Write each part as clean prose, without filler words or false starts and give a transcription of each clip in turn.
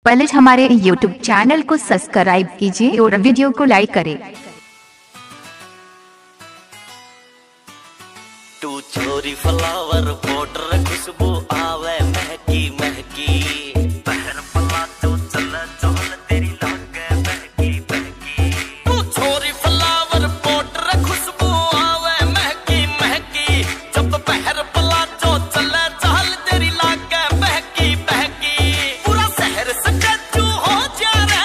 पहले हमारे YouTube channel को सब्सक्राइब कीजिए और वीडियो को लाइक करें। तू छोरी फ्लावर पाउडर खुशबू आवे महकी महकी पहन पला तो चल चल तेरी लागे महकी महकी। तू छोरी फ्लावर पाउडर खुशबू आवे महकी महकी जब पहर पला तो चल चल तेरी लागे महकी महकी। पूरा शहर सटू हो जा रे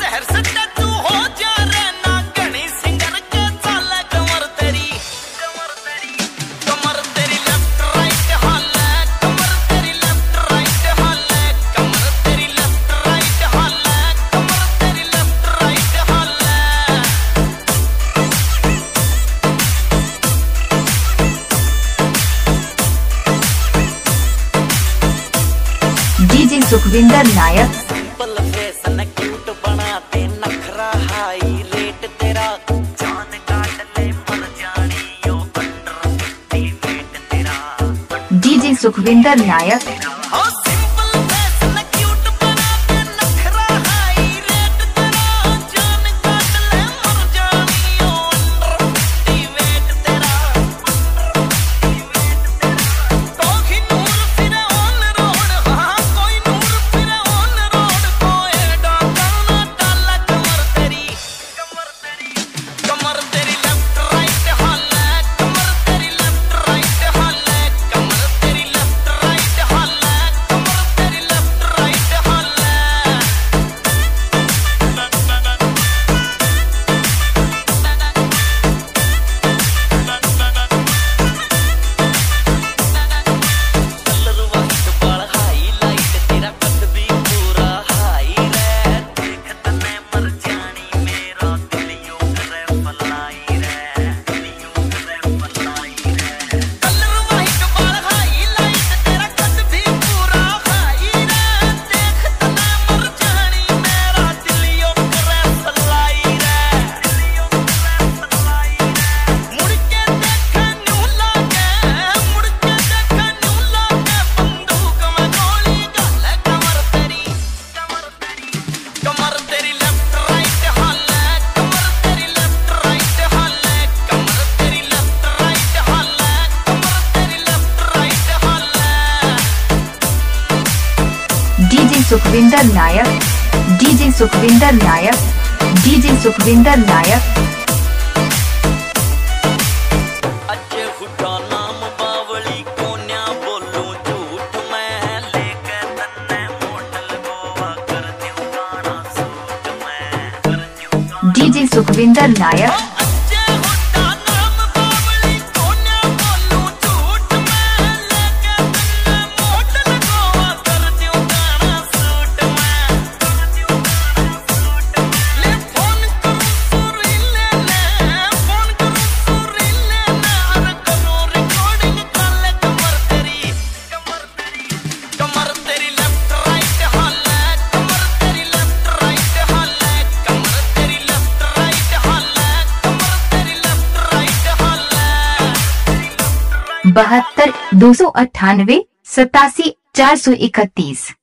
शहर सटू हो जा रे ना गणी सिंगर के चल कमर तेरी कमर तेरी कमर तेरी लेफ्ट राइट हाले कमर तेरी लेफ्ट राइट हाले कमर तेरी लेफ्ट राइट हाले कमर तेरी लेफ्ट राइट हाले। डीजे सुखविंदर नायक। सिंपल फेस न क्यूट बनाते नखरा हाई रेट तेरा जान काट ले मर जानी यो अंडर 50 वेट तेरा। डीजे सुखविंदर नायक। हो सिंपल फेस न क्यूट बनाते नखरा हाई रेट तेरा जान काट ले मर जानी यो अंडर 50 वेट तेरा। कोई नूर फिर ऑन रोड हाँ कोई नूर फिर ऑन रोड कोई डाकना डाला कमर तेरी कमर तेरी लेफ्ट राइट हाले कमर तेरी लेफ्ट राइट हाले कमर तेरी लेफ्ट राइट हाले कमर तेरी लेफ्ट राइट हाले। कलर वाइट बाल हाईलाइट तेरा कद भी पूरा हाई रे देख तने मर जानी मेरा दिल यूं करे फलाई रे दिल यूं करे फलाई रे। कलर वाइट बाल हाईलाइट तेरा कद भी पूरा हाई रे देख तने मर जानी मेरा दिल यूं करे फलाई रे दिल यूं करे फलाई रे। मुड़ के देखा न्यू लागे मुड़ के देखा न्यू लागे बंदूक में गोली गाले कमर तेरी कमर तेरी लेफ्ट राइट हाले कमर तेरी लेफ्ट राइट हाले कमर तेरी लेफ्ट राइट हाले कमर तेरी लेफ्ट राइट हाले। डीजे सुखविंदर नायक। डीजे सुखविंदर नायक। डीजे सुखविंदर नायक। अजय हुड्डा नाम बावली कोन्या बोलूं झूठ मैं लेके तन्ने मॉडल गोवा कर दूं गाना सूट मैं कर दूं। डीजे सुखविंदर नायक। अजय हुड्डा नाम बावली कोन्या बोलूं झूठ मैं लेके तन्ने मॉडल गोवा कर दूं गाना सूट मैं कर दूं गाना सूट मैं। ले फोन करूं सुरीले ने फोन करूं सुरीले ने अरे करूं रिकॉर्डिंग काले कमर तेरी कमर तेरी लेफ्ट राइट हाले कमर तेरी लेफ्ट राइट हाले कमर तेरी लेफ्ट राइट हाले कमर तेरी लेफ्ट राइट हाले। 72 298 87 431।